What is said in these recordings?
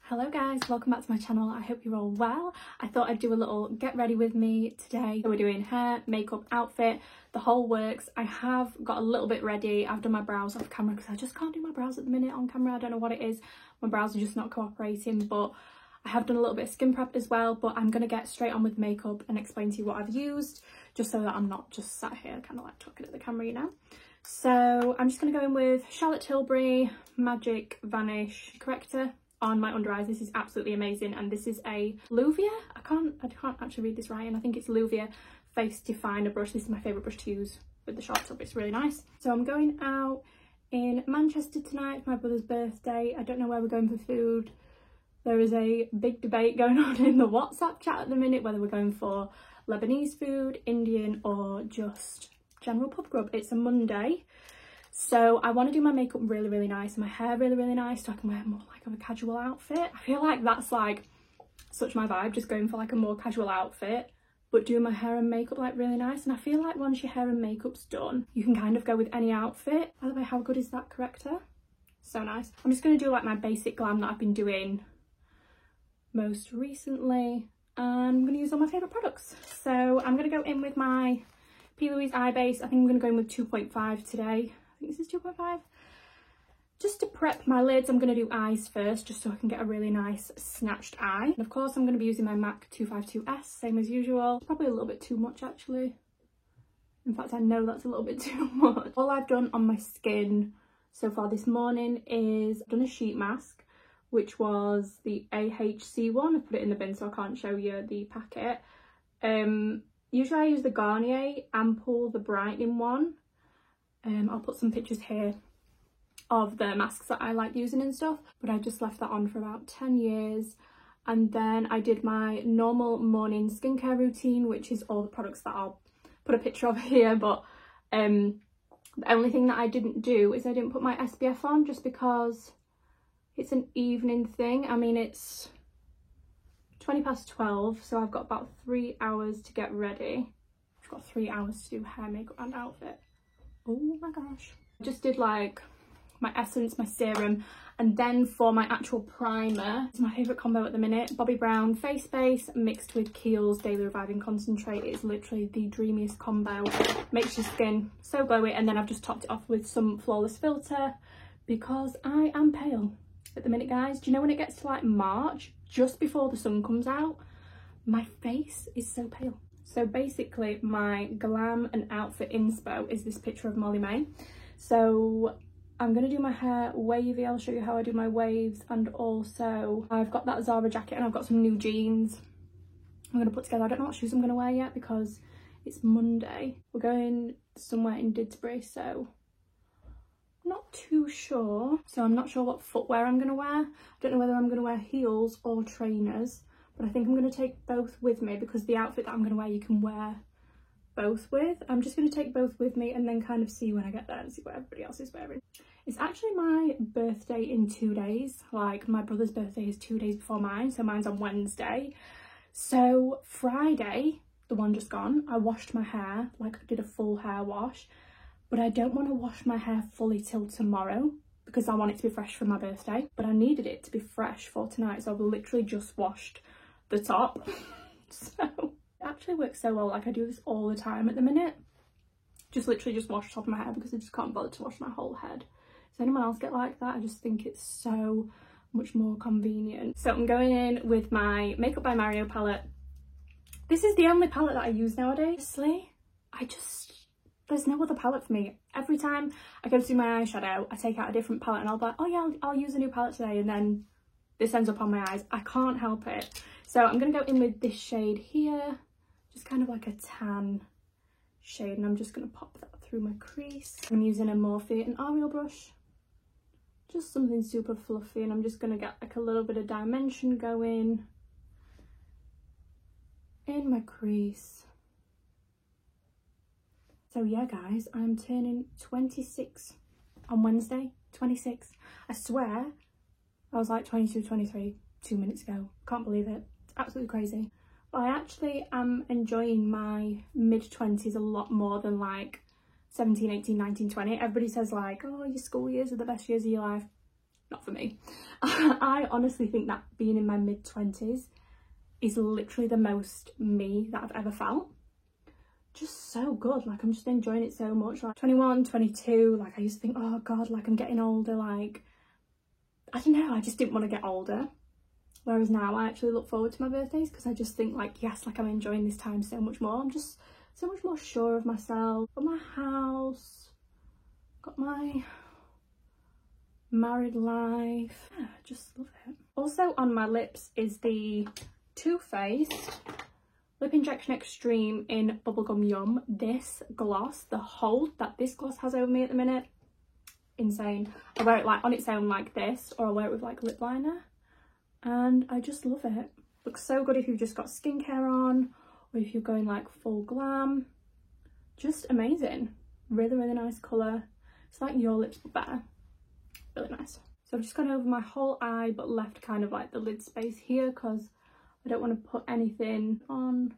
Hello guys, welcome back to my channel. I hope you're all well. I thought I'd do a little get ready with me today. So we're doing hair, makeup, outfit, the whole works. I have got a little bit ready. I've done my brows off camera because I just can't do my brows at the minute on camera. I don't know what it is. My brows are just not cooperating, but I have done a little bit of skin prep as well. But I'm going to get straight on with makeup and explain to you what I've used, just so that I'm not just sat here kind of like talking at the camera, you know. So I'm just going to go in with Charlotte Tilbury Magic Vanish Corrector on my under eyes. This is absolutely amazing, and this is a Louvia. I can't actually read this right, and I think it's Louvia Face Definer brush. This is my favourite brush to use with the short top. It's really nice. So I'm going out in Manchester tonight for my brother's birthday. I don't know where we're going for food. There is a big debate going on in the WhatsApp chat at the minute whether we're going for Lebanese food, Indian, or just general pub grub. It's a Monday, so I want to do my makeup really nice and my hair really nice, so I can wear more like of a casual outfit. I feel like that's like such my vibe, just going for like a more casual outfit but doing my hair and makeup like really nice. And I feel like once your hair and makeup's done, you can kind of go with any outfit. By the way, how good is that corrector? So nice. I'm just going to do like my basic glam that I've been doing most recently, and I'm going to use all my favourite products. So I'm going to go in with my Plouise eye base. I think I'm going to go in with 2.5 today. I think this is 2.5. Just to prep my lids, I'm going to do eyes first, just so I can get a really nice snatched eye. And of course, I'm going to be using my MAC 252S, same as usual. Probably a little bit too much, actually. In fact, I know that's a little bit too much. All I've done on my skin so far this morning is I've done a sheet mask, which was the AHC one. I've put it in the bin, so I can't show you the packet. Usually I use the Garnier Ampoule, the brightening one. I'll put some pictures here of the masks that I like using and stuff, but I just left that on for about 10 years. And then I did my normal morning skincare routine, which is all the products that I'll put a picture of here. But the only thing that I didn't do is I didn't put my SPF on, just because it's an evening thing. I mean, it's 20 past 12, so I've got about 3 hours to get ready. I've got 3 hours to do hair, makeup and outfit. Oh my gosh. I just did like my essence, my serum, and then for my actual primer, it's my favourite combo at the minute, Bobbi Brown Face Base mixed with Kiehl's Daily Reviving Concentrate. It's literally the dreamiest combo. Makes your skin so glowy, and then I've just topped it off with some Flawless Filter because I am pale at the minute, guys. Do you know when it gets to like March, just before the sun comes out, my face is so pale. So basically my glam and outfit inspo is this picture of Molly May. So I'm going to do my hair wavy. I'll show you how I do my waves, and also I've got that Zara jacket and I've got some new jeans I'm going to put together. I don't know what shoes I'm going to wear yet because it's Monday. We're going somewhere in Didsbury, so I'm not too sure. So I'm not sure what footwear I'm going to wear. I don't know whether I'm going to wear heels or trainers, but I think I'm going to take both with me because the outfit that I'm going to wear you can wear both with. I'm just going to take both with me and then kind of see when I get there and see what everybody else is wearing. It's actually my birthday in 2 days. Like, my brother's birthday is 2 days before mine, so mine's on Wednesday. So Friday, the one just gone, I washed my hair, like I did a full hair wash, but I don't want to wash my hair fully till tomorrow because I want it to be fresh for my birthday, but I needed it to be fresh for tonight, so I've literally just washed the top. So it actually works so well. Like, I do this all the time at the minute, just literally just wash the top of my hair because I just can't bother to wash my whole head. Does anyone else get like that? I just think it's so much more convenient. So I'm going in with my Makeup by Mario palette. This is the only palette that I use nowadays. Honestly, there's no other palette for me. Every time I go to do my eyeshadow, I take out a different palette and I'll be like, oh yeah, I'll use a new palette today, and then this ends up on my eyes. I can't help it. So I'm going to go in with this shade here, just kind of like a tan shade, and I'm just going to pop that through my crease. I'm using a Morphe and Ariel brush, just something super fluffy, and I'm just going to get like a little bit of dimension going in my crease. So yeah, guys, I'm turning 26 on Wednesday. 26. I swear I was like 22, 23 2 minutes ago. Can't believe it. It's absolutely crazy. But I actually am enjoying my mid-20s a lot more than like 17, 18, 19, 20. Everybody says like, oh, your school years are the best years of your life. not for me. I honestly think that being in my mid-20s is literally the most me that I've ever felt. Just so good, like I'm just enjoying it so much. Like 21, 22, like I used to think, oh god, like I'm getting older, like I don't know, I just didn't want to get older. Whereas now I actually look forward to my birthdays because I just think like, yes, like I'm enjoying this time so much more. I'm just so much more sure of myself. Got my house, got my married life. Yeah, just love it. Also on my lips is the Too Faced Lip Injection Extreme in Bubblegum Yum. This gloss, the hold that this gloss has over me at the minute, insane. I wear it like on its own like this, or I wear it with like lip liner, and I just love it. Looks so good if you've just got skincare on, or if you're going like full glam. Just amazing. Really, really nice colour. It's like your lips but better. Really nice. So I've just gone over my whole eye but left kind of like the lid space here because I don't want to put anything on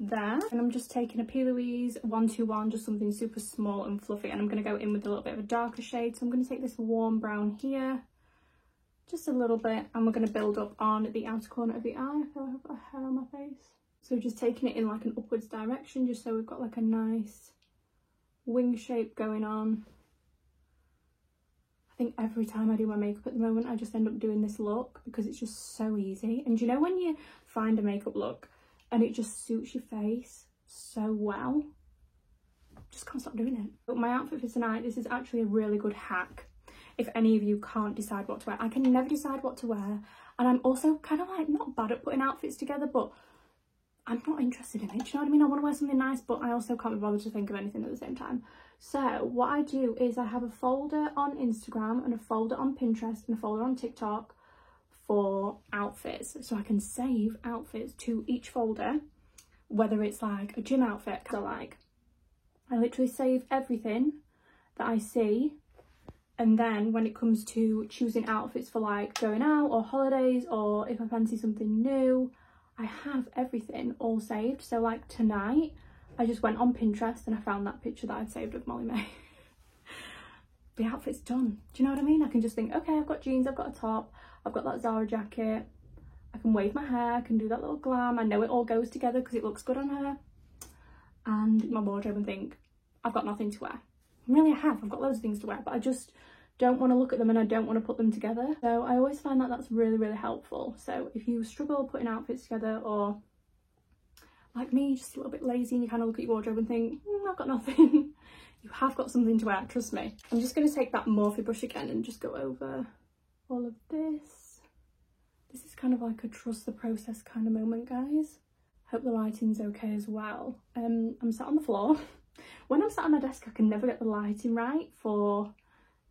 there. And I'm just taking a Plouise 121, just something super small and fluffy, and I'm going to go in with a little bit of a darker shade. So I'm going to take this warm brown here, just a little bit, and we're going to build up on the outer corner of the eye. I feel like I've got a hair on my face. So just taking it in like an upwards direction, just so we've got like a nice wing shape going on. I think every time I do my makeup at the moment, I just end up doing this look because it's just so easy. And you know when you find a makeup look and it just suits your face so well, just can't stop doing it. But my outfit for tonight, this is actually a really good hack if any of you can't decide what to wear. I can never decide what to wear, and I'm also kind of like not bad at putting outfits together, but I'm not interested in it. Do you know what I mean? I want to wear something nice, but I also can't be bothered to think of anything at the same time. So what I do is I have a folder on Instagram and a folder on Pinterest and a folder on TikTok for outfits. So I can save outfits to each folder, whether it's like a gym outfit, I literally save everything that I see. And then when it comes to choosing outfits for like going out or holidays, or if I fancy something new, I have everything all saved. So like tonight, I just went on Pinterest and I found that picture that I'd saved of Molly May. The outfit's done. Do you know what I mean? I can just think, okay, I've got jeans, I've got a top, I've got that Zara jacket, I can wave my hair, I can do that little glam. I know it all goes together because it looks good on her. And my wardrobe and think, I've got nothing to wear. Really, I have. I've got loads of things to wear, but I just don't want to look at them and I don't want to put them together. So I always find that that's really, really helpful. So if you struggle putting outfits together, or like me, just a little bit lazy, and you kind of look at your wardrobe and think, I've got nothing, you have got something to wear, trust me. I'm just going to take that Morphe brush again and just go over all of this. This is kind of like a trust the process kind of moment, guys. Hope the lighting's okay as well. I'm sat on the floor. When I'm sat on my desk, I can never get the lighting right for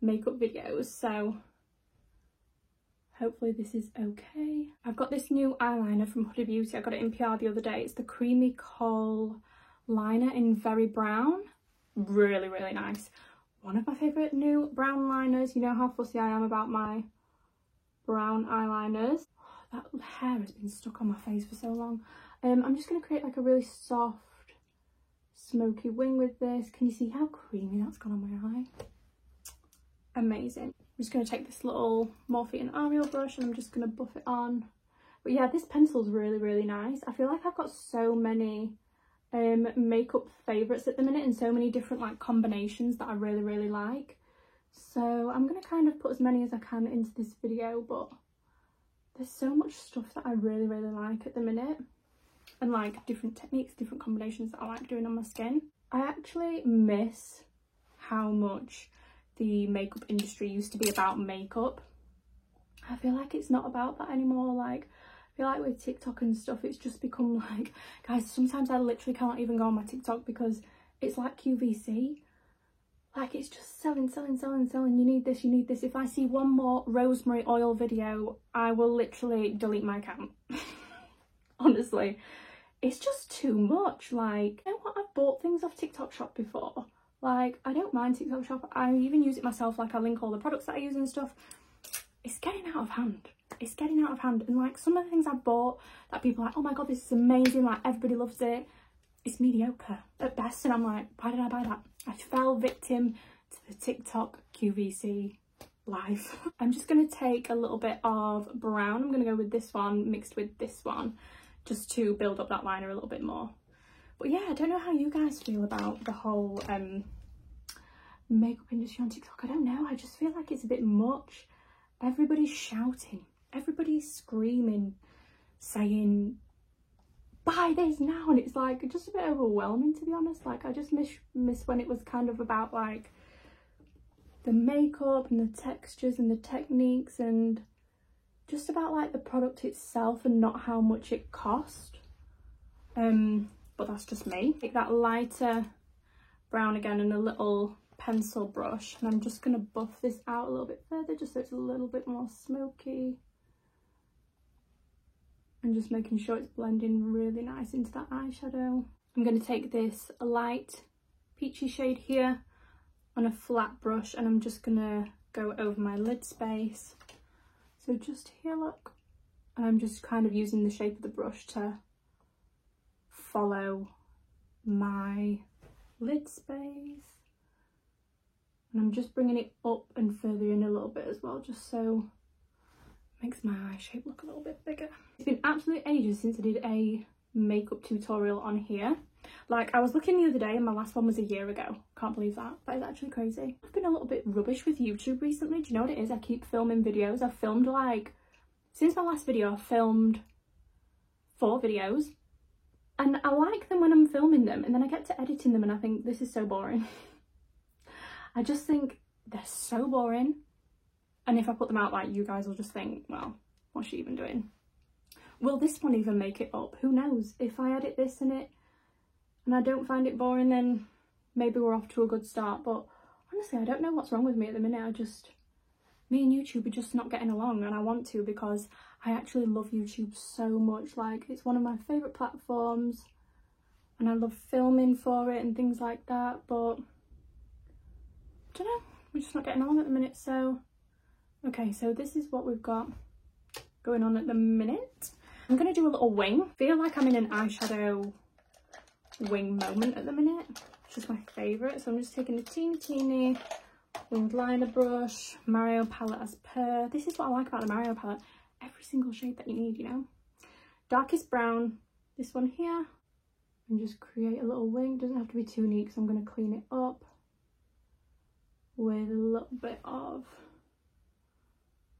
makeup videos, so hopefully this is okay. I've got this new eyeliner from Huda Beauty. I got it in PR the other day. It's the Creamy Kohl liner in Very Brown. Really, really nice. One of my favourite new brown liners. You know how fussy I am about my brown eyeliners. Oh, that hair has been stuck on my face for so long. I'm just going to create like a really soft, smoky wing with this. Can you see how creamy that's gone on my eye? Amazing. I'm just going to take this little Morphe and Ariel brush and I'm just going to buff it on. But yeah, this pencil's really, really nice. I feel like I've got so many makeup favourites at the minute, and so many different like combinations that I really, really like. So I'm going to kind of put as many as I can into this video, but there's so much stuff that I really, really like at the minute. And like different techniques, different combinations that I like doing on my skin. I actually miss how much the makeup industry used to be about makeup. I feel like it's not about that anymore. Like, I feel like with TikTok and stuff, it's just become like, guys, sometimes I literally can't even go on my TikTok because it's like QVC. Like, it's just selling, selling, selling, selling. You need this, you need this. If I see one more rosemary oil video, I will literally delete my account. Honestly, it's just too much. Like, you know what? I've bought things off TikTok Shop before. Like, I don't mind TikTok Shop. I even use it myself. Like, I link all the products that I use and stuff. It's getting out of hand. It's getting out of hand. And like, some of the things I bought that people are like, oh my god, this is amazing, like everybody loves it, it's mediocre at best. And I'm like, why did I buy that? I fell victim to the TikTok QVC life. I'm just going to take a little bit of brown. I'm going to go with this one mixed with this one just to build up that liner a little bit more. But yeah, I don't know how you guys feel about the whole makeup industry on TikTok. I don't know, I just feel like it's a bit much. Everybody's shouting, everybody's screaming, saying buy this now, and it's like just a bit overwhelming, to be honest. Like I just miss when it was kind of about like the makeup and the textures and the techniques and just about like the product itself and not how much it cost. But that's just me. Take that lighter brown again and a little pencil brush, and I'm just going to buff this out a little bit further just so it's a little bit more smoky, and just making sure it's blending really nice into that eyeshadow. I'm going to take this light peachy shade here on a flat brush, and I'm just going to go over my lid space. So just here, look, and I'm just kind of using the shape of the brush to follow my lid space, and I'm just bringing it up and further in a little bit as well, just so it makes my eye shape look a little bit bigger. It's been absolutely ages since I did a makeup tutorial on here. Like I was looking the other day and my last one was a year ago. Can't believe that. That is actually crazy. I've been a little bit rubbish with YouTube recently. Do you know what it is? I keep filming videos. I've filmed like, since my last video I've filmed 4 videos. And I like them when I'm filming them, and then I get to editing them and I think this is so boring. I just think they're so boring. And if I put them out, like, you guys will just think, well, what's she even doing? Will this one even make it up? Who knows? If I edit this in it and I don't find it boring, then maybe we're off to a good start. But honestly, I don't know what's wrong with me at the minute. Me and YouTube are just not getting along, and I want to, because I actually love YouTube so much. Like, it's one of my favourite platforms and I love filming for it and things like that, but I don't know, we're just not getting along at the minute. So okay, so this is what we've got going on at the minute. I'm going to do a little wing. I feel like I'm in an eyeshadow wing moment at the minute, which is my favourite. So I'm just taking a teeny winged liner brush, Mario palette as per. This is what I like about the Mario palette. Every single shade that you need, you know. Darkest brown, this one here. And just create a little wing. Doesn't have to be too neat because I'm going to clean it up with a little bit of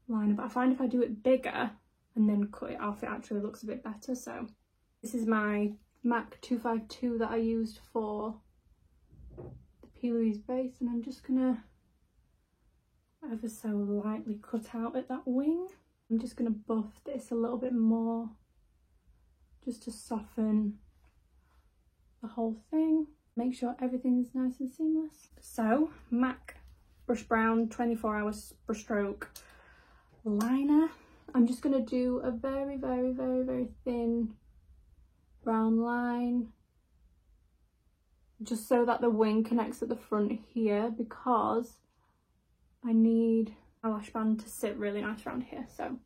liner. But I find if I do it bigger and then cut it off, it actually looks a bit better. So this is my MAC 252 that I used for the Plouise base, and I'm just going to ever so lightly cut out at that wing. I'm just going to buff this a little bit more just to soften the whole thing, make sure everything's nice and seamless. So MAC Brush Brown 24 hours brush stroke liner. I'm just going to do a very thin brown line just so that the wing connects at the front here, because I need my lash band to sit really nice around here. So I'm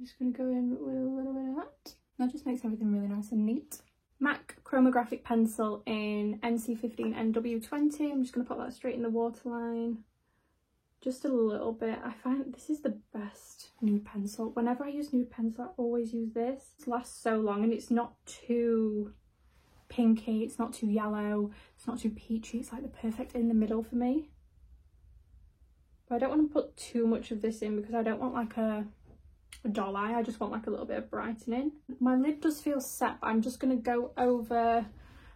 just going to go in with a little bit of that. That just makes everything really nice and neat. MAC Chromographic Pencil in NC15 NW20. I'm just going to put that straight in the waterline. Just a little bit. I find this is the best nude pencil. Whenever I use nude pencil, I always use this. It lasts so long and it's not too pinky, it's not too yellow, it's not too peachy. It's like the perfect in the middle for me. But I don't want to put too much of this in because I don't want like a doll eye. I just want like a little bit of brightening. My lid does feel set, but I'm just going to go over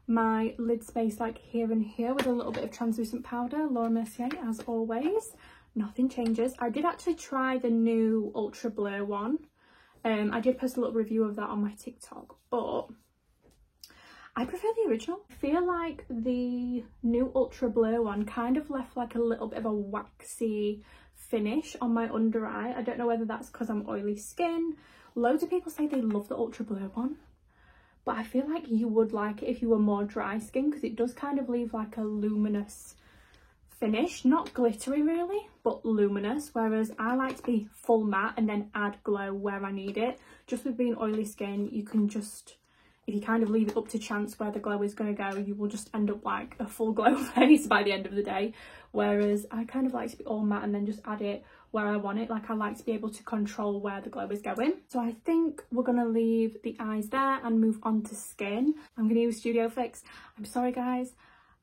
my lid space like here and here with a little bit of translucent powder. Laura Mercier, as always. Nothing changes. I did actually try the new Ultra Blur one. I did post a little review of that on my TikTok, but I prefer the original. I feel like the new Ultra Blur one kind of left like a little bit of a waxy finish on my under eye. I don't know whether that's because I'm oily skin. Loads of people say they love the Ultra Blur one, but I feel like you would like it if you were more dry skin, because it does kind of leave like a luminous finish, not glittery really, but luminous, whereas I like to be full matte and then add glow where I need it. Just with being oily skin, you can just if you kind of leave it up to chance where the glow is going to go, you will just end up like a full glow face by the end of the day. Whereas I kind of like to be all matte and then just add it where I want it. Like, I like to be able to control where the glow is going. So I think we're going to leave the eyes there and move on to skin. I'm going to use Studio Fix. I'm sorry guys,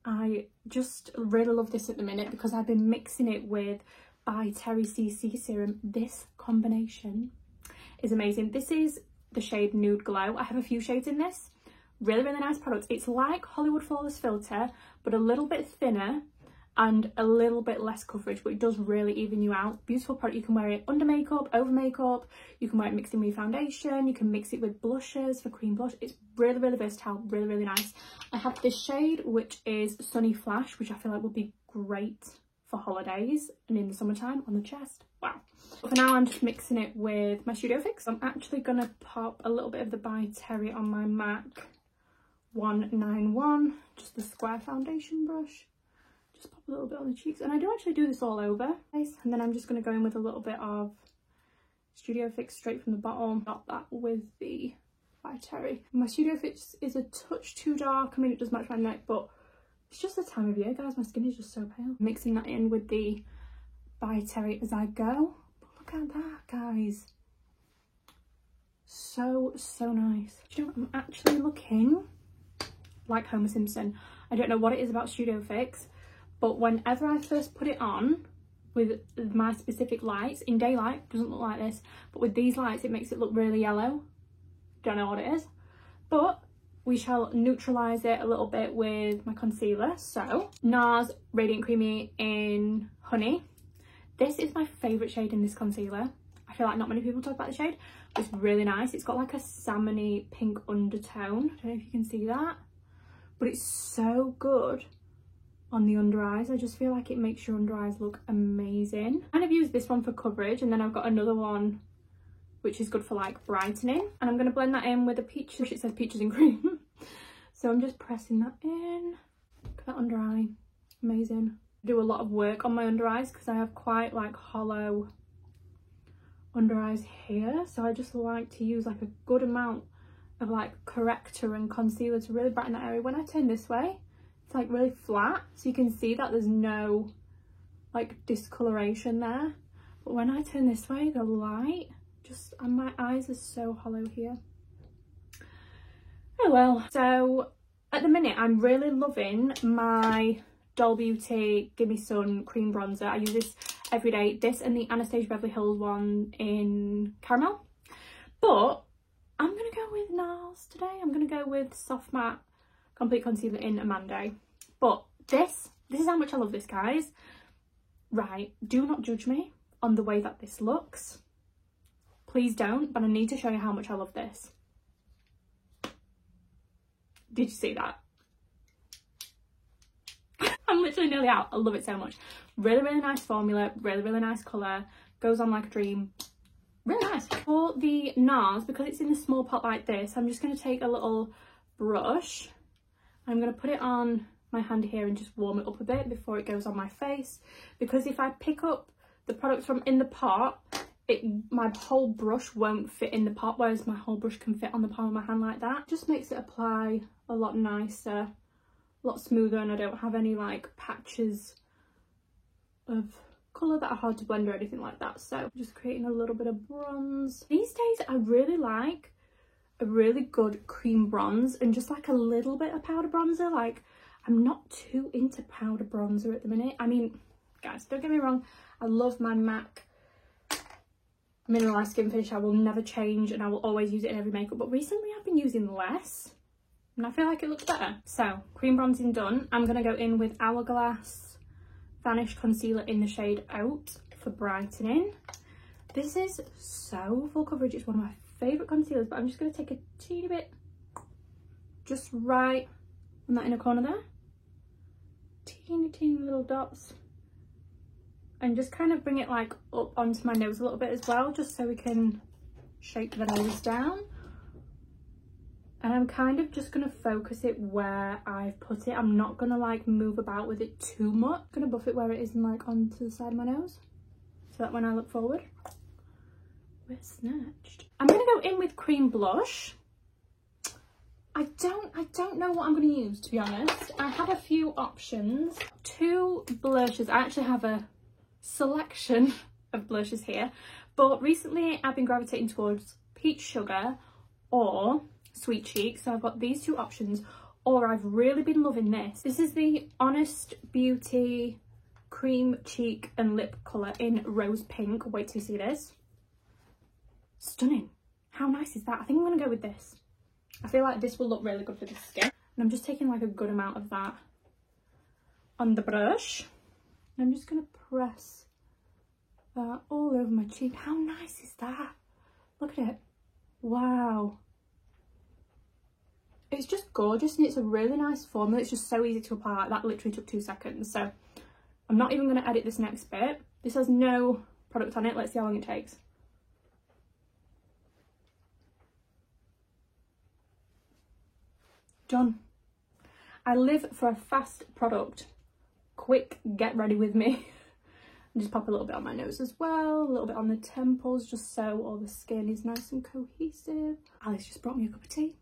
I just really love this at the minute because I've been mixing it with by Terry CC serum. This combination is amazing. This is the shade Nude Glow. I have a few shades in this. Really, really nice product. It's like Hollywood Flawless Filter, but a little bit thinner and a little bit less coverage, but it does really even you out. Beautiful product. You can wear it under makeup, over makeup. You can wear it mixed in with your foundation. You can mix it with blushes for cream blush. It's really, really versatile, really, really nice. I have this shade, which is Sunny Flash, which I feel like would be great for holidays and in the summertime on the chest. Wow. But for now, I'm just mixing it with my Studio Fix. I'm actually going to pop a little bit of the By Terry on my MAC 191, just the square foundation brush. Just pop a little bit on the cheeks, and I do actually do this all over. Nice. And then I'm just going to go in with a little bit of Studio Fix straight from the bottle. Got that with the By Terry. My Studio Fix is a touch too dark. I mean, it does match my neck, but it's just the time of year, guys. My skin is just so pale. Mixing that in with the By Terry as I go. But look at that, guys. So, so nice. Do you know what? I'm actually looking like Homer Simpson. I don't know what it is about Studio Fix, but whenever I first put it on with my specific lights, in daylight, it doesn't look like this, but with these lights, it makes it look really yellow. Don't know what it is, but we shall neutralise it a little bit with my concealer. So, NARS Radiant Creamy in Honey. This is my favourite shade in this concealer. I feel like not many people talk about the shade, but it's really nice. It's got like a salmony pink undertone. I don't know if you can see that, but it's so good on the under eyes. I just feel like it makes your under eyes look amazing. I kind of use this one for coverage, and then I've got another one which is good for like brightening, and I'm going to blend that in with a peach, which it says peaches and cream. So I'm just pressing that in. Look at that under eye, amazing. I do a lot of work on my under eyes because I have quite like hollow under eyes here, so I just like to use like a good amount of like corrector and concealer to really brighten that area. When I turn this way, it's like really flat, so you can see that there's no like discoloration there, but when I turn this way, the light just, and my eyes are so hollow here. Oh well. So at the minute, I'm really loving my Doll Beauty Gimme Sun cream bronzer. I use this every day, this and the Anastasia Beverly Hills one in caramel, but I'm gonna go with NARS today. I'm gonna go with Soft Matte Complete Concealer in Amande. But this is how much I love this, guys. Right, do not judge me on the way that this looks. Please don't, but I need to show you how much I love this. Did you see that? I'm literally nearly out. I love it so much. Really, really nice formula, really, really nice colour. Goes on like a dream. Really nice. For the NARS, because it's in a small pot like this, I'm just going to take a little brush. I'm going to put it on my hand here and just warm it up a bit before it goes on my face. Because if I pick up the product from in the pot, my whole brush won't fit in the pot, whereas my whole brush can fit on the palm of my hand like that. Just makes it apply a lot nicer, a lot smoother, and I don't have any like patches of colour that are hard to blend or anything like that. So just creating a little bit of bronze. These days I really like a really good cream bronze and just like a little bit of powder bronzer. Like, I'm not too into powder bronzer at the minute. I mean, guys, don't get me wrong, I love my MAC Mineralized Skin Finish. I will never change and I will always use it in every makeup, but recently I've been using less and I feel like it looks better. So cream bronzing done. I'm gonna go in with Hourglass Vanish Concealer in the shade Out for brightening. This is so full coverage. It's one of my favourite concealers, but I'm just going to take a teeny bit just right on that inner corner there. Teeny little dots. And just kind of bring it like up onto my nose a little bit as well, just so we can shape the nose down. And I'm kind of just going to focus it where I've put it. I'm not going to like move about with it too much. I'm going to buff it where it is and like onto the side of my nose, so that when I look forward, we're snatched. I'm going to go in with cream blush. I don't know what I'm going to use, to be honest. I have a few options. 2 blushes. I actually have a selection of blushes here, but recently I've been gravitating towards Peach Sugar or Sweet Cheek. So I've got these 2 options, or I've really been loving this. This is the Honest Beauty Cream Cheek and Lip Colour in Rose Pink. Wait till you see this. Stunning. How nice is that? I think I'm going to go with this. I feel like this will look really good for the skin. And I'm just taking like a good amount of that on the brush. And I'm just going to press that all over my cheek. How nice is that? Look at it. Wow. It's just gorgeous, and it's a really nice formula. It's just so easy to apply. Like that literally took 2 seconds. So I'm not even going to edit this next bit. This has no product on it. Let's see how long it takes. Done. I live for a fast product. Quick, get ready with me. And just pop a little bit on my nose as well, a little bit on the temples, just so all the skin is nice and cohesive. Alice just brought me a cup of tea.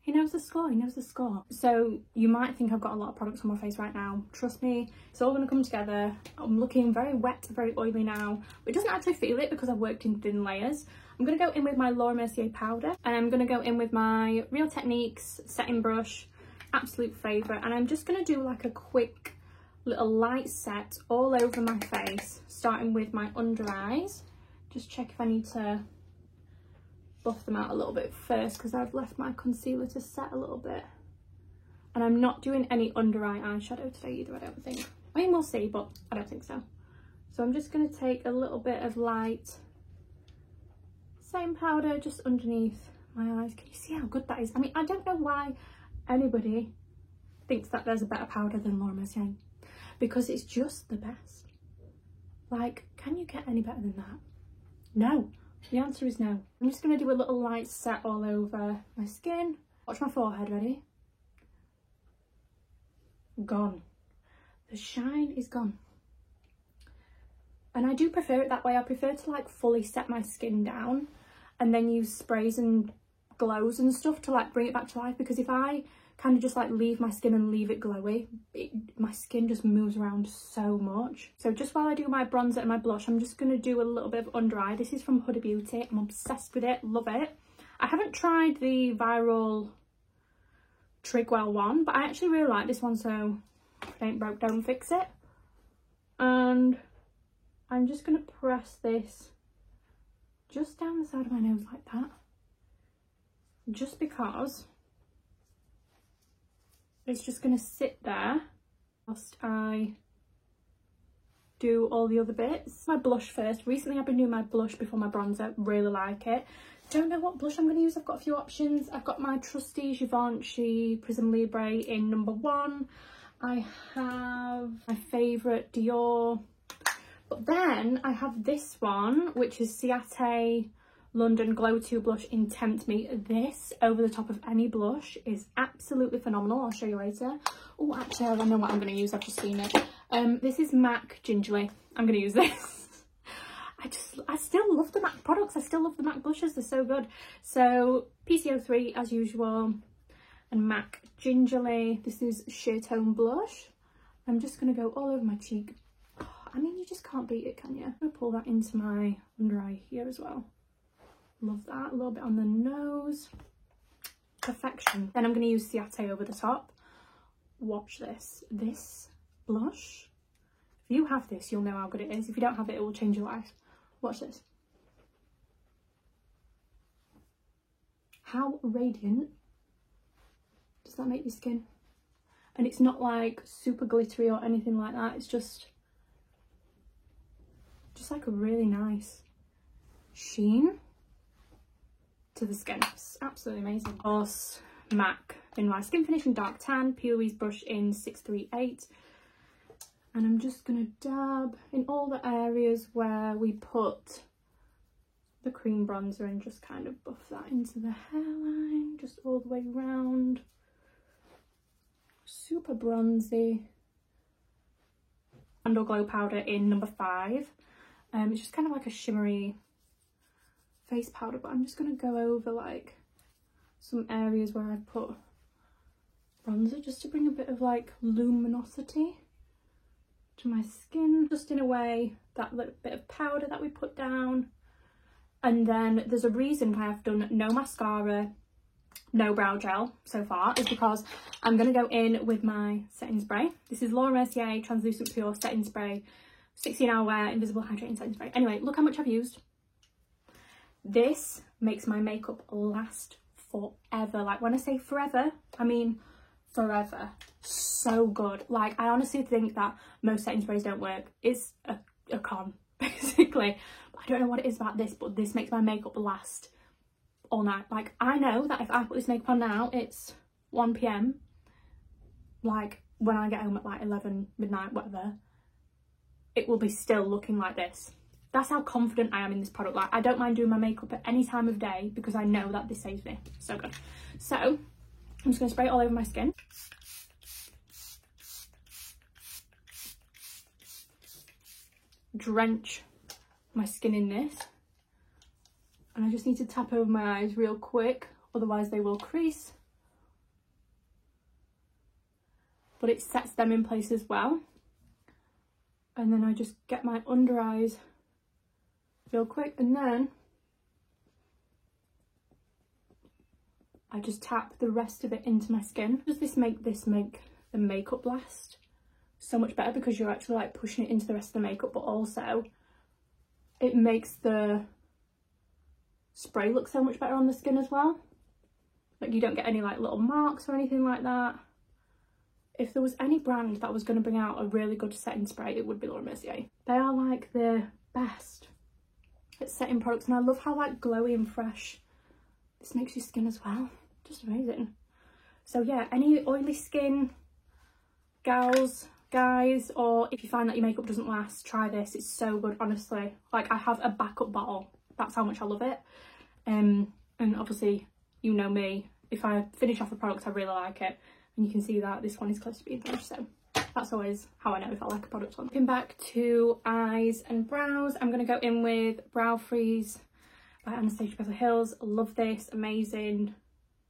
He knows the score, he knows the score. So you might think I've got a lot of products on my face right now. Trust me, it's all gonna come together. I'm looking very wet, very oily now, but it doesn't actually feel it because I've worked in thin layers. I'm gonna go in with my Laura Mercier powder, and I'm gonna go in with my Real Techniques setting brush, absolute favourite. And I'm just gonna do like a quick little light set all over my face, starting with my under eyes. Just check if I need to buff them out a little bit first, because I've left my concealer to set a little bit. And I'm not doing any under eye eyeshadow today either, I don't think. I mean, we'll see, but I don't think so. So I'm just going to take a little bit of light setting powder just underneath my eyes. Can you see how good that is? I mean, I don't know why anybody thinks that there's a better powder than Laura Mercier, because it's just the best. Like, can you get any better than that? No. The answer is no. I'm just going to do a little light set all over my skin. Watch my forehead, ready? Gone. The shine is gone. And I do prefer it that way. I prefer to like fully set my skin down and then use sprays and glows and stuff to like bring it back to life, because if I kind of just like leave my skin and leave it glowy, my skin just moves around so much. So just while I do my bronzer and my blush, I'm just going to do a little bit of under eye. This is from Huda Beauty. I'm obsessed with it, love it. I haven't tried the viral Trigwell one, but I actually really like this one, so if it ain't broke, don't fix it. And I'm just going to press this just down the side of my nose like that, just because it's just going to sit there whilst I do all the other bits. My blush first. Recently I've been doing my blush before my bronzer. Really like it. Don't know what blush I'm going to use. I've got a few options. I've got my trusty Givenchy Prism Libre in number 1. I have my favourite Dior. But then I have this one, which is Ciate London Glow 2 blush in Tempt Me. This over the top of any blush is absolutely phenomenal. I'll show you later. Oh, actually, I know what I'm going to use. I've just seen it. This is MAC Gingerly. I'm going to use this. I still love the MAC products. I still love the MAC blushes. They're so good. So PCO3 as usual, and MAC Gingerly. This is Sheer Tone blush. I'm just going to go all over my cheek. Oh, I mean, you just can't beat it, can you? I'm going to pull that into my under eye here as well. Love that. A little bit on the nose. Perfection. Then I'm going to use Ciate over the top. Watch this. This blush. If you have this, you'll know how good it is. If you don't have it, it will change your life. Watch this. How radiant does that make your skin? And it's not like super glittery or anything like that. It's just like a really nice sheen to the skin. It's absolutely amazing. Of course, MAC in my Skin Finish in Dark Tan, Plouise brush in 638. And I'm just going to dab in all the areas where we put the cream bronzer and just kind of buff that into the hairline, just all the way around. Super bronzy. Candle Glow powder in number 5. It's just kind of like a shimmery face powder, but I'm just going to go over like some areas where I put bronzer just to bring a bit of like luminosity to my skin, dusting away that little bit of powder that we put down. And then there's a reason why I've done no mascara, no brow gel so far, is because I'm going to go in with my setting spray. This is Laura Mercier Translucent Pure Setting Spray, 16-hour wear, invisible hydrating setting spray. Anyway, look how much I've used. This makes my makeup last forever. Like, when I say forever, I mean forever. So good. Like, I honestly think that most setting sprays don't work. It's a con, basically. I don't know what it is about this, but this makes my makeup last all night. Like, I know that if I put this makeup on now, it's 1 PM. Like, when I get home at like 11, midnight, whatever, it will be still looking like this. That's how confident I am in this product. Like, I don't mind doing my makeup at any time of day because I know that this saves me. So good. So I'm just going to spray it all over my skin. Drench my skin in this. And I just need to tap over my eyes real quick, otherwise they will crease. But it sets them in place as well. And then I just get my under eyes real quick, and then I just tap the rest of it into my skin. Does this make the makeup last so much better, because you're actually like pushing it into the rest of the makeup, but also it makes the spray look so much better on the skin as well. Like, you don't get any like little marks or anything like that. If there was any brand that was going to bring out a really good setting spray, it would be Laura Mercier. They are like the best at setting products, and I love how like glowy and fresh this makes your skin as well. Just amazing. So yeah, any oily skin, gals, guys, or if you find that your makeup doesn't last, try this. It's so good, honestly. Like, I have a backup bottle. That's how much I love it. And obviously, you know me, if I finish off a product, I really like it. And you can see that this one is close to being finished, so that's always how I know if I like a product. Looking back to eyes and brows, I'm going to go in with Brow Freeze by Anastasia Beverly Hills. Love this, amazing.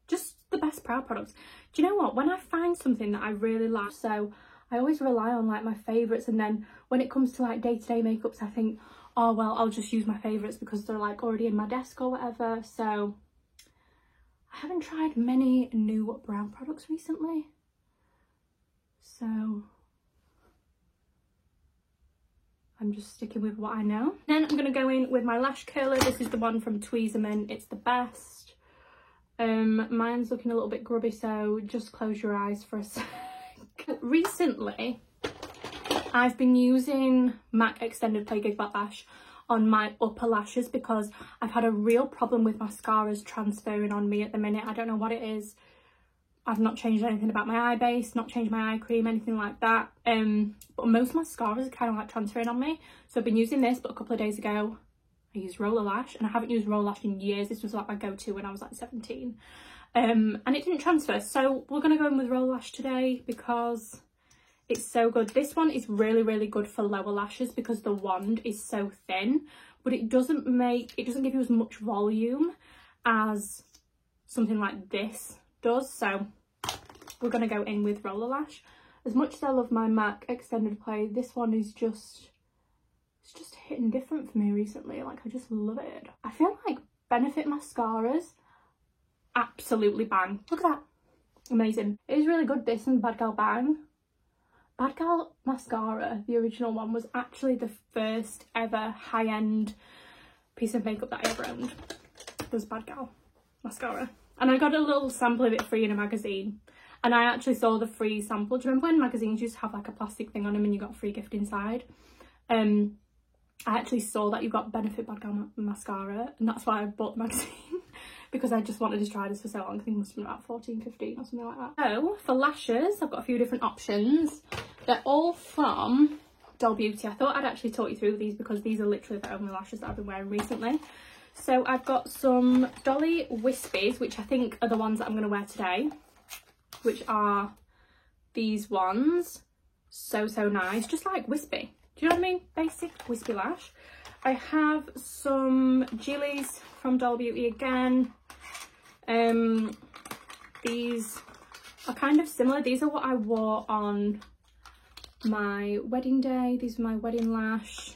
Just the best brow products. Do you know what? When I find something that I really like, so I always rely on like my favourites, and then when it comes to like day-to-day makeups, I think, oh well, I'll just use my favourites because they're like already in my desk or whatever. So I haven't tried many new brow products recently, so I'm just sticking with what I know. Then I'm going to go in with my lash curler. This is the one from Tweezerman. It's the best. Mine's looking a little bit grubby, so just close your eyes for a sec. Recently, I've been using MAC Extended Play Gig Lash on my upper lashes because I've had a real problem with mascaras transferring on me at the minute. I don't know what it is. I've not changed anything about my eye base, not changed my eye cream, anything like that. But most mascaras are kind of like transferring on me. So I've been using this, but a couple of days ago I used Roller Lash, and I haven't used Roller Lash in years. This was like my go-to when I was like 17. And it didn't transfer. So we're going to go in with Roller Lash today because it's so good. This one is really, really good for lower lashes because the wand is so thin, but it doesn't give you as much volume as something like this does. So we're going to go in with Roller Lash. As much as I love my MAC Extended Play, this one is just, it's just hitting different for me recently. Like, I just love it. I feel like Benefit mascaras absolutely bang. Look at that. Amazing. It is really good, this and Bad Gal Bang. Bad Gal mascara, the original one, was actually the first ever high-end piece of makeup that I ever owned. It was Bad Gal mascara. And I got a little sample of it free in a magazine. And I actually saw the free sample. Do you remember when magazines used to have like a plastic thing on them and you got a free gift inside? I actually saw that you got Benefit Bad Gal mascara, and that's why I bought the magazine. Because I just wanted to try this for so long. I think it must have been about 14, 15 or something like that. So for lashes, I've got a few different options. They're all from Doll Beauty. I thought I'd actually talk you through these because these are literally the only lashes that I've been wearing recently. So I've got some Dolly Wispies, which I think are the ones that I'm going to wear today, which are these ones. So nice. Just like wispy. Do you know what I mean? Basic wispy lash. I have some Jillies from Doll Beauty again. These are kind of similar. These are what I wore on my wedding day. These are my wedding lash.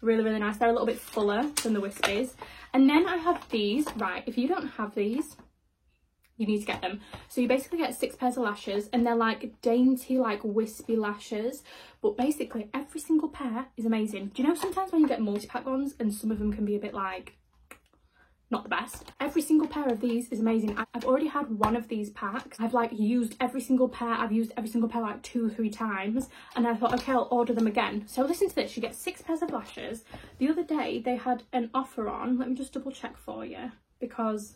Really, really nice. They're a little bit fuller than the wispies. And then I have these. Right, if you don't have these, you need to get them. So you basically get 6 pairs of lashes, and they're like dainty, like wispy lashes, but basically every single pair is amazing. Do you know sometimes when you get multi-pack ones and some of them can be a bit like not the best? Every single pair of these is amazing. I've already had one of these packs. I've like used every single pair. I've used every single pair like 2 or 3 times, and I thought, okay, I'll order them again. So listen to this, you get 6 pairs of lashes. The other day they had an offer on. Let me just double check for you because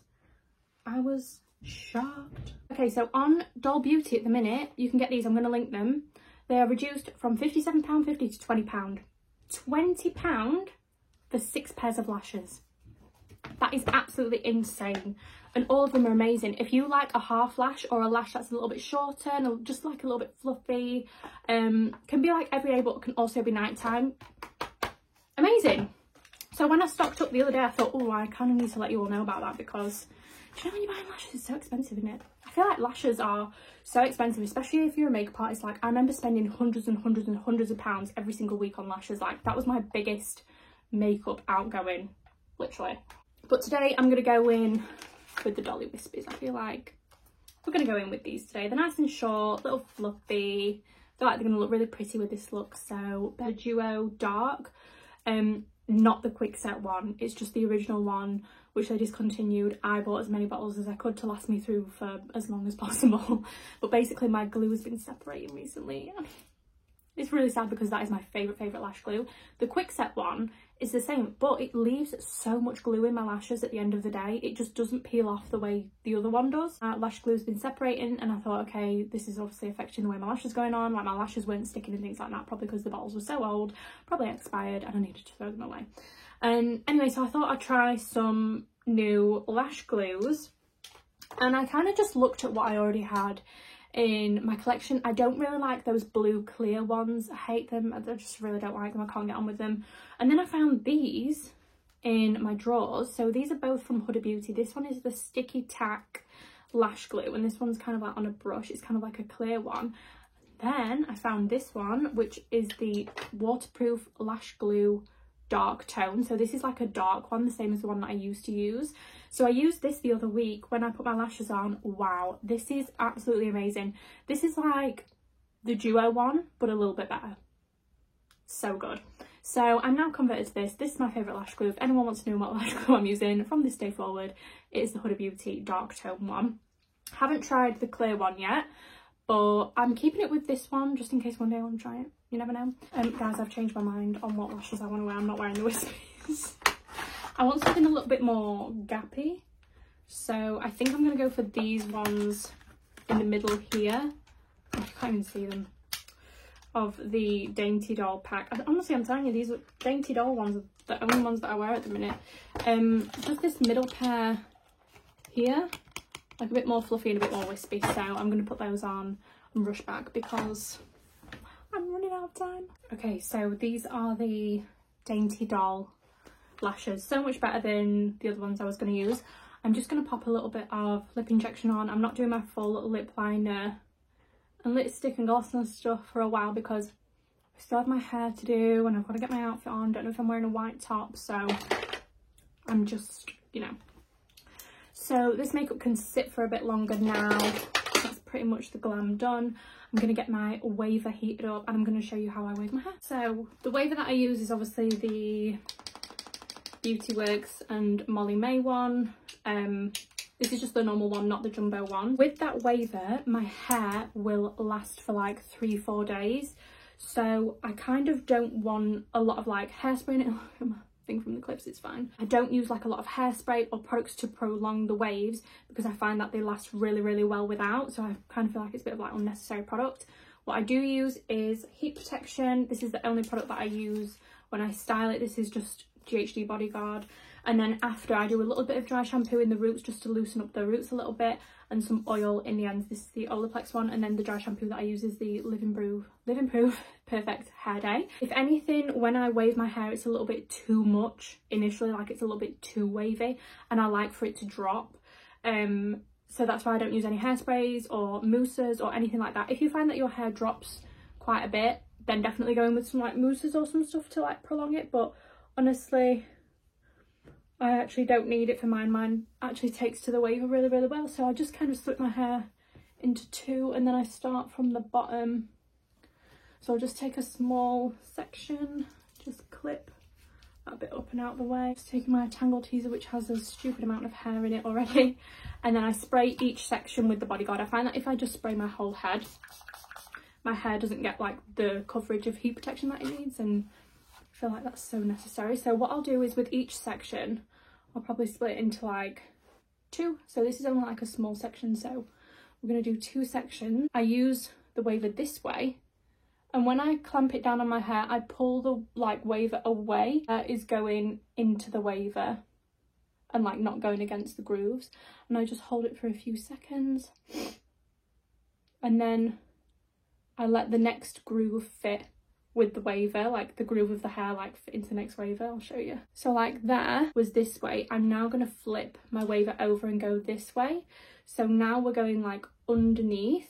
I was shocked. Okay, so on Doll Beauty at the minute you can get these. I'm going to link them. They are reduced from £57.50 to £20. £20 for 6 pairs of lashes. That is absolutely insane, and all of them are amazing. If you like a half lash or a lash that's a little bit shorter and just like a little bit fluffy, can be like every day but can also be nighttime, amazing. So when I stocked up the other day I thought, oh, I kind of need to let you all know about that, because do you know when you're buying lashes, it's so expensive, isn't it? I feel like lashes are so expensive, especially if you're a makeup artist. Like, I remember spending hundreds and hundreds and hundreds of pounds every single week on lashes. Like, that was my biggest makeup outgoing, literally. But today I'm going to go in with the Dolly Wispies. I feel like we're going to go in with these today. They're nice and short, little fluffy. I feel like they're going to look really pretty with this look. So, the Duo Dark. Not the quick set one, it's just the original one which they discontinued. I bought as many bottles as I could to last me through for as long as possible, but basically my glue has been separating recently. It's really sad because that is my favourite lash glue. The quick set one is the same, but it leaves so much glue in my lashes at the end of the day. It just doesn't peel off the way the other one does. Lash glue's been separating, and I thought, okay, this is obviously affecting the way my lashes are going on. Like, my lashes weren't sticking and things like that, probably because the bottles were so old, probably expired, and I needed to throw them away. And anyway, so I thought I'd try some new lash glues, and I kind of just looked at what I already had in my collection. I don't really like those blue clear ones. I hate them. I just really don't like them. I can't get on with them. And then I found these in my drawers. So these are both from Huda Beauty. This one is the Sticky Tack lash glue, and this one's kind of like on a brush. It's kind of like a clear one. Then I found this one, which is the Waterproof Lash Glue Dark Tone. So this is like a dark one, the same as the one that I used to use. So I used this the other week when I put my lashes on. Wow, this is absolutely amazing. This is like the Duo one, but a little bit better. So good. So I'm now converted to this. This is my favourite lash glue. If anyone wants to know what lash glue I'm using from this day forward, it is the Huda Beauty Dark Tone one. Haven't tried the clear one yet, but I'm keeping it with this one just in case one day I want to try it. You never know. Guys, I've changed my mind on what lashes I want to wear. I'm not wearing the wispies. I want something a little bit more gappy, so I think I'm going to go for these ones in the middle here. I can't even see them. Of the Dainty Doll pack. Honestly, I'm telling you, these Dainty Doll ones are the only ones that I wear at the minute. Just this middle pair here, like a bit more fluffy and a bit more wispy, so I'm going to put those on and rush back because I'm running out of time. Okay, so these are the Dainty Doll lashes. So much better than the other ones I was going to use. I'm just going to pop a little bit of lip injection on. I'm not doing my full lip liner and lipstick and gloss and stuff for a while because I still have my hair to do and I've got to get my outfit on. Don't know if I'm wearing a white top, so I'm just, you know. So this makeup can sit for a bit longer now. That's pretty much the glam done. I'm going to get my waver heated up and I'm going to show you how I wave my hair. So the waver that I use is obviously the Beauty Works and Molly May one. This is just the normal one, not the jumbo one. With that waver, my hair will last for like 3-4 days. So I kind of don't want a lot of like hairspray in it. Thing from the clips, it's fine. I don't use like a lot of hairspray or products to prolong the waves because I find that they last really well without. So I kind of feel like it's a bit of like unnecessary product. What I do use is heat protection. This is the only product that I use when I style it. This is just GHD Bodyguard, and then after I do a little bit of dry shampoo in the roots just to loosen up the roots a little bit, and some oil in the ends. This is the Olaplex one, and then the dry shampoo that I use is the Live Improve Perfect Hair Day. If anything, when I wave my hair it's a little bit too much initially, like it's a little bit too wavy, and I like for it to drop. So that's why I don't use any hairsprays or mousses or anything like that. If you find that your hair drops quite a bit, then definitely go in with some like mousses or some stuff to like prolong it. But honestly, I actually don't need it for mine. Mine actually takes to the waver really, really well. So I just kind of split my hair into two, and then I start from the bottom. So I'll just take a small section, just clip that bit up and out of the way. Just taking my tangle teaser, which has a stupid amount of hair in it already. And then I spray each section with the Bodyguard. I find that if I just spray my whole head, my hair doesn't get like the coverage of heat protection that it needs, and I feel like that's so necessary. So what I'll do is with each section, I'll probably split it into like two. So this is only like a small section, so we're going to do two sections. I use the waver this way, and when I clamp it down on my hair, I pull the like waver away. Is going into the waver and like not going against the grooves, and I just hold it for a few seconds, and then I let the next groove fit with the waver, like the groove of the hair like fit into the next waver. I'll show you. So like there was this way. I'm now going to flip my waver over and go this way. So now we're going like underneath,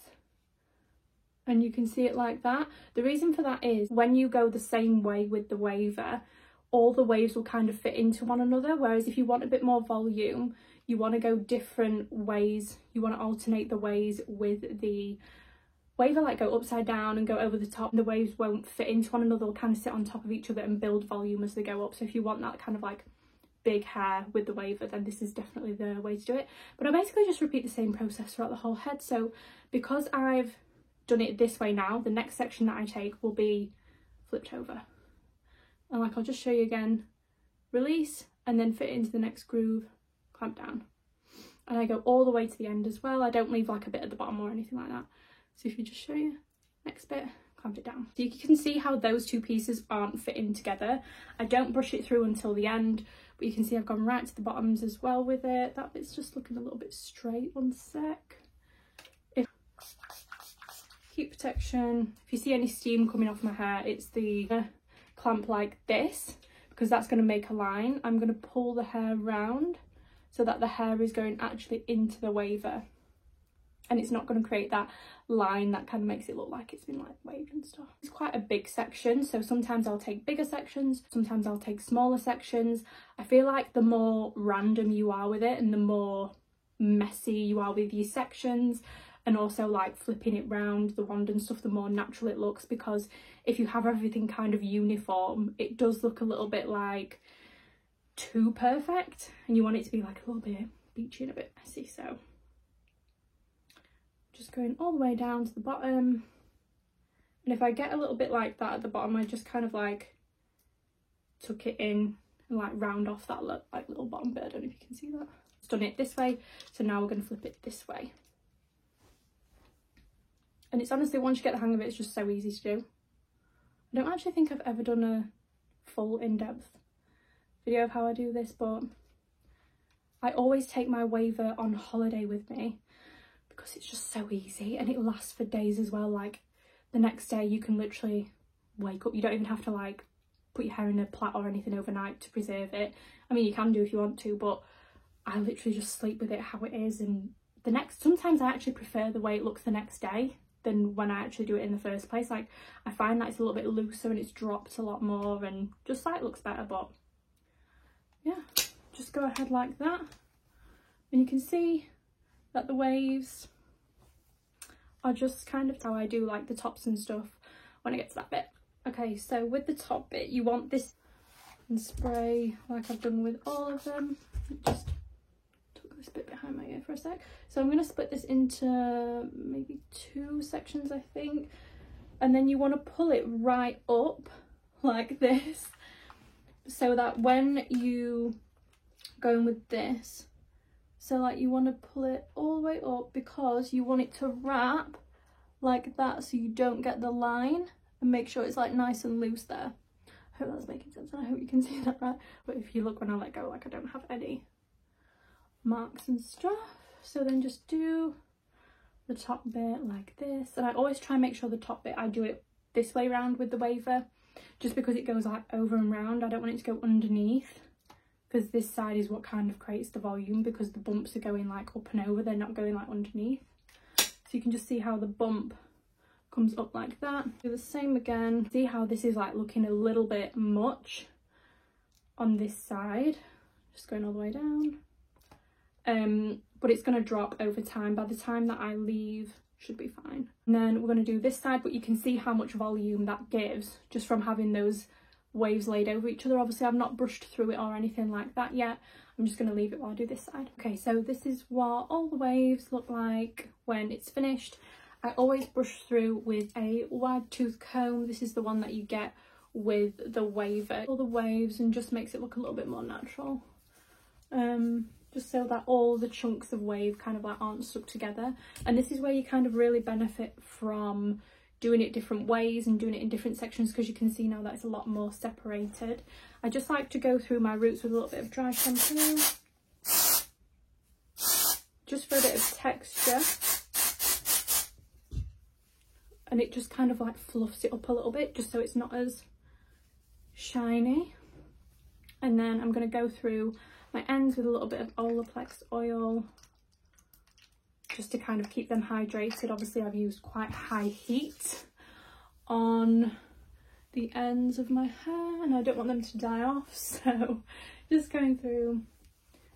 and you can see it like that. The reason for that is when you go the same way with the waver, all the waves will kind of fit into one another, whereas if you want a bit more volume, you want to go different ways. You want to alternate the ways with the waver, like go upside down and go over the top. The waves won't fit into one another, they'll kind of sit on top of each other and build volume as they go up. So if you want that kind of like big hair with the waver, then this is definitely the way to do it. But I basically just repeat the same process throughout the whole head. So because I've done it this way now, the next section that I take will be flipped over. And like I'll just show you again, release and then fit into the next groove, clamp down. And I go all the way to the end as well. I don't leave like a bit at the bottom or anything like that. So if you just show you next bit, clamp it down. So you can see how those two pieces aren't fitting together. I don't brush it through until the end, but you can see I've gone right to the bottoms as well with it. That bit's just looking a little bit straight. One sec. Heat protection. If you see any steam coming off my hair, it's the clamp like this, because that's going to make a line. I'm going to pull the hair round so that the hair is going actually into the waver, and it's not going to create that line that kind of makes it look like it's been like waved and stuff. It's quite a big section, so sometimes I'll take bigger sections, sometimes I'll take smaller sections. I feel like the more random you are with it and the more messy you are with your sections, and also like flipping it round the wand and stuff, the more natural it looks. Because if you have everything kind of uniform, it does look a little bit like too perfect, and you want it to be like a little bit beachy and a bit messy. So just going all the way down to the bottom, and if I get a little bit like that at the bottom, I just kind of like tuck it in and like round off that like little bottom bit. I don't know if you can see that. Just done it this way, so now we're going to flip it this way. And it's honestly, once you get the hang of it, it's just so easy to do. I don't actually think I've ever done a full in-depth video of how I do this, but I always take my waver on holiday with me because it's just so easy, and it lasts for days as well. Like the next day you can literally wake up, you don't even have to like put your hair in a plait or anything overnight to preserve it. I mean, you can do if you want to, but I literally just sleep with it how it is. And sometimes I actually prefer the way it looks the next day than when I actually do it in the first place. Like I find that it's a little bit looser and it's dropped a lot more and just like looks better. But yeah, just go ahead like that, and you can see that the waves are just kind of how I do like the tops and stuff when I get to that bit. Okay, so with the top bit, you want this and spray like I've done with all of them. Just took this bit behind my ear for a sec. So I'm going to split this into maybe two sections, I think. And then you want to pull it right up like this, so that when you go in with this, so like you want to pull it all the way up because you want it to wrap like that, so you don't get the line, and make sure it's like nice and loose there. I hope that's making sense, and I hope you can see that right. But if you look when I let go, like I don't have any marks and stuff. So then just do the top bit like this, and I always try and make sure the top bit I do it this way around with the waver, just because it goes like over and round. I don't want it to go underneath, because this side is what kind of creates the volume, because the bumps are going like up and over, they're not going like underneath. So you can just see how the bump comes up like that. Do the same again. See how this is like looking a little bit much on this side, just going all the way down. But it's going to drop over time. By the time that I leave, should be fine. And then we're going to do this side, but you can see how much volume that gives just from having those waves laid over each other. Obviously I've not brushed through it or anything like that yet. I'm just going to leave it while I do this side. Okay, so this is what all the waves look like when it's finished. I always brush through with a wide tooth comb. This is the one that you get with the waver. All the waves, and just makes it look a little bit more natural. Just so that all the chunks of wave kind of like aren't stuck together. And this is where you kind of really benefit from doing it different ways and doing it in different sections, because you can see now that it's a lot more separated. I just like to go through my roots with a little bit of dry shampoo, just for a bit of texture, and it just kind of like fluffs it up a little bit just so it's not as shiny. And then I'm going to go through my ends with a little bit of Olaplex oil, just to kind of keep them hydrated. Obviously I've used quite high heat on the ends of my hair and I don't want them to die off, so just going through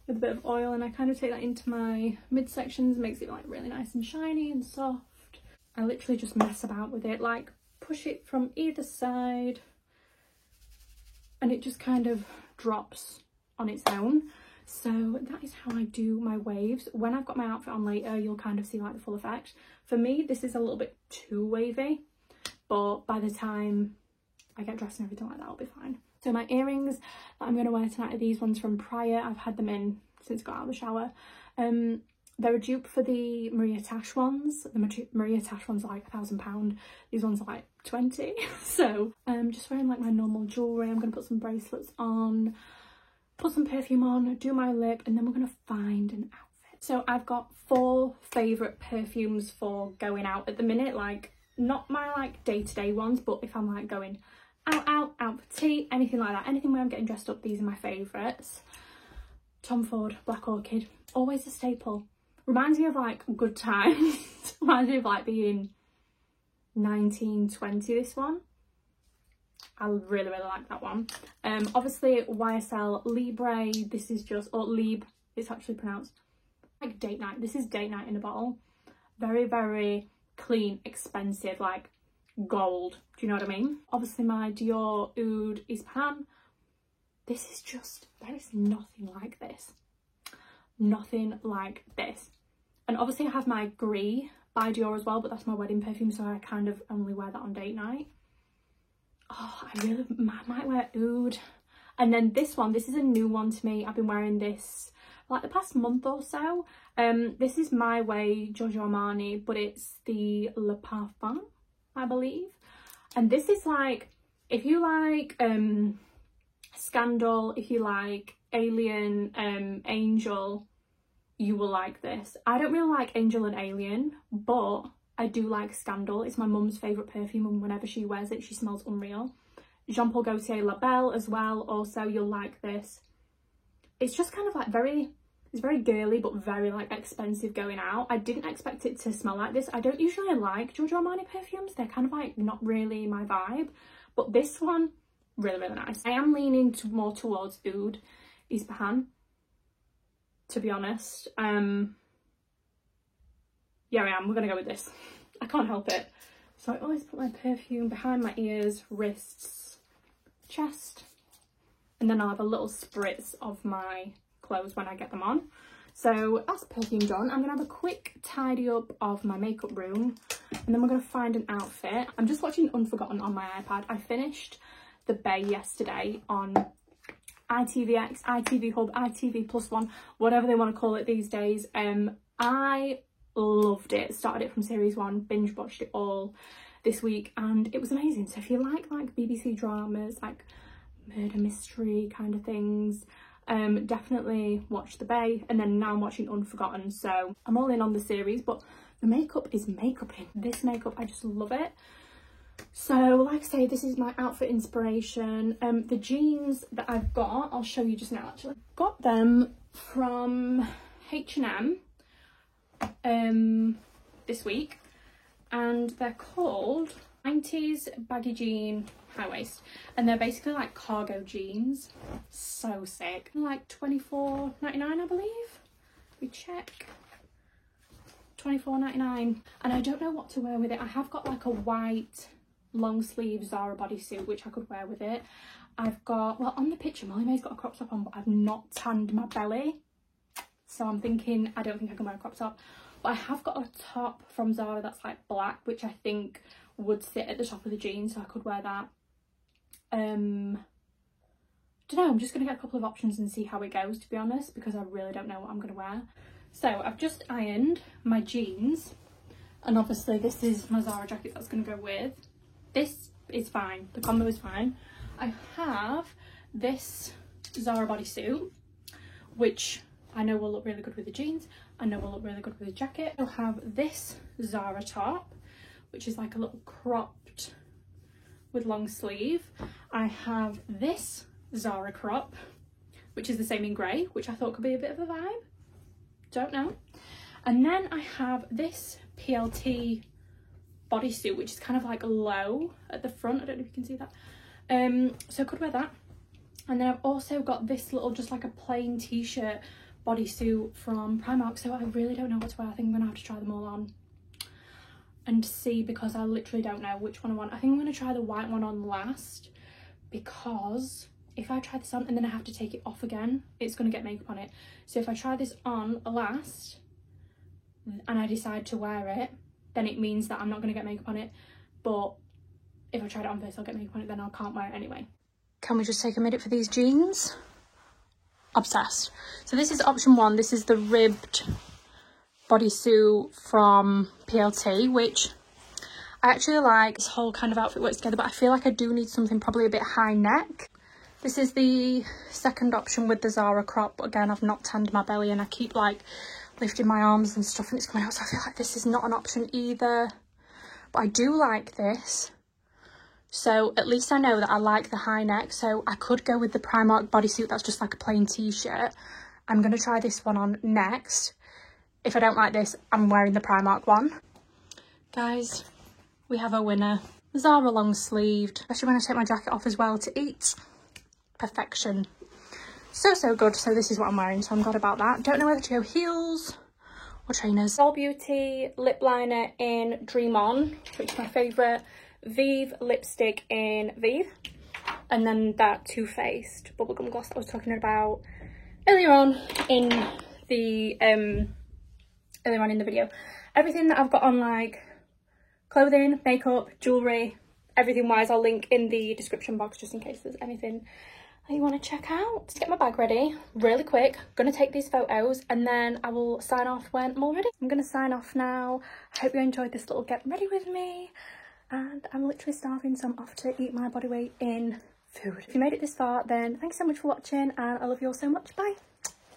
with a bit of oil, and I kind of take that into my midsections, makes it like really nice and shiny and soft. I literally just mess about with it, like push it from either side, and it just kind of drops on its own. So that is how I do my waves. When I've got my outfit on later, you'll kind of see like the full effect. For me, this is a little bit too wavy, but by the time I get dressed and everything like that, I'll be fine. So my earrings that I'm going to wear tonight are these ones from Prior. I've had them in since I got out of the shower. They're a dupe for the Maria Tash ones. The Maria Tash ones are like £1,000. These ones are like 20. So I'm just wearing like my normal jewellery. I'm going to put some bracelets on, put some perfume on, do my lip, and then we're going to find an outfit. So I've got 4 favourite perfumes for going out at the minute. Like, not my like day-to-day ones, but if I'm like going out for tea, anything like that, anything where I'm getting dressed up, these are my favourites. Tom Ford Black Orchid, always a staple. Reminds me of like good times. Reminds me of like being 19, 20, this one. I really like that one. Obviously YSL Libre, this is just, or Lib, it's actually pronounced, like date night. This is date night in a bottle. Very clean, expensive, like gold. Do you know what I mean? Obviously my Dior Oud Ispahan. This is just, there is nothing like this. Nothing like this. And obviously I have my Gris by Dior as well, but that's my wedding perfume, so I kind of only wear that on date night. Oh, I might wear Oud. And then this one, this is a new one to me. I've been wearing this like the past month or so. This is My Way Giorgio Armani, but it's the Le Parfum, I believe. And this is like, if you like Scandal, if you like Alien, Angel, you will like this. I don't really like Angel and Alien, but I do like Scandal. It's my mum's favourite perfume, and whenever she wears it, she smells unreal. Jean Paul Gaultier La Belle as well. Also, you'll like this. It's just kind of like it's very girly, but very like expensive going out. I didn't expect it to smell like this. I don't usually like Giorgio Armani perfumes. They're kind of like not really my vibe, but this one, really nice. I am leaning more towards Oud Ispahan, to be honest. Yeah, I am. We're gonna go with this. I can't help it. So I always put my perfume behind my ears, wrists, chest, and then I'll have a little spritz of my clothes when I get them on. So that's perfume done. I'm gonna have a quick tidy up of my makeup room, and then we're gonna find an outfit. I'm just watching Unforgotten on my iPad. I finished The Bay yesterday on ITVX, ITV Hub, ITV+1, whatever they want to call it these days. I loved it. Started it from series 1, binge watched it all this week, and it was amazing. So if you like BBC dramas, like murder mystery kind of things, definitely watch The Bay. And then now I'm watching Unforgotten, so I'm all in on the series. But the makeup is makeuping. This makeup, I just love it. So like I say, this is my outfit inspiration. The jeans that I've got, I'll show you just now actually. Got them from H&M this week, and they're called 90s baggy jean high waist, and they're basically like cargo jeans. So sick. Like $24.99 I believe. We check. $24.99, and I don't know what to wear with it. I have got like a white long sleeve Zara bodysuit which I could wear with it. I've got, well, on the picture Molly May's got a crop top on, but I've not tanned my belly, so I'm thinking I don't think I can wear a crop top. But I have got a top from Zara that's like black, which I think would sit at the top of the jeans, so I could wear that. Don't know, I'm just gonna get a couple of options and see how it goes, to be honest, because I really don't know what I'm gonna wear. So I've just ironed my jeans, and obviously this is my Zara jacket that's gonna go with. This is fine, the combo is fine. I have this Zara bodysuit, which I know will look really good with the jeans. I know will look really good with the jacket. I'll have this Zara top, which is like a little cropped with long sleeve. I have this Zara crop, which is the same in grey, which I thought could be a bit of a vibe. Don't know. And then I have this PLT bodysuit, which is kind of like low at the front. I don't know if you can see that. So I could wear that. And then I've also got this little, just like a plain t-shirt bodysuit from Primark. So I really don't know what to wear. I think I'm gonna have to try them all on and see, because I literally don't know which one I want. I think I'm gonna try the white one on last, because if I try this on and then I have to take it off again, it's gonna get makeup on it. So if I try this on last and I decide to wear it, then it means that I'm not gonna get makeup on it. But if I tried it on first, I'll get makeup on it, then I can't wear it anyway. Can we just take a minute for these jeans? Obsessed. So this is option one. This is the ribbed bodysuit from PLT, which I actually like. This whole kind of outfit works together, but I feel like I do need something probably a bit high neck. This is the second option with the Zara crop. Again, I've not tanned my belly and I keep like lifting my arms and stuff and it's coming out, so I feel like this is not an option either. But I do like this. So at least I know that I like the high neck. So I could go with the Primark bodysuit that's just like a plain t-shirt. I'm going to try this one on next. If I don't like this, I'm wearing the Primark one. Guys, we have a winner. Zara long sleeved, especially when I take my jacket off as well to eat. Perfection. So good. So this is what I'm wearing, so I'm glad about that. Don't know whether to go heels or trainers. All Beauty lip liner in Dream On, which is my favourite. Vive lipstick in Vive, and then that Too Faced bubblegum gloss that I was talking about earlier on in the video. Everything that I've got on, like clothing, makeup, jewellery, everything wise, I'll link in the description box just in case there's anything that you want to check out. To get my bag ready really quick, I'm gonna take these photos and then I will sign off when I'm all ready. I'm gonna sign off now. I hope you enjoyed this little get ready with me. And I'm literally starving, so I'm off to eat my body weight in food. If you made it this far, then thanks so much for watching, and I love you all so much. Bye.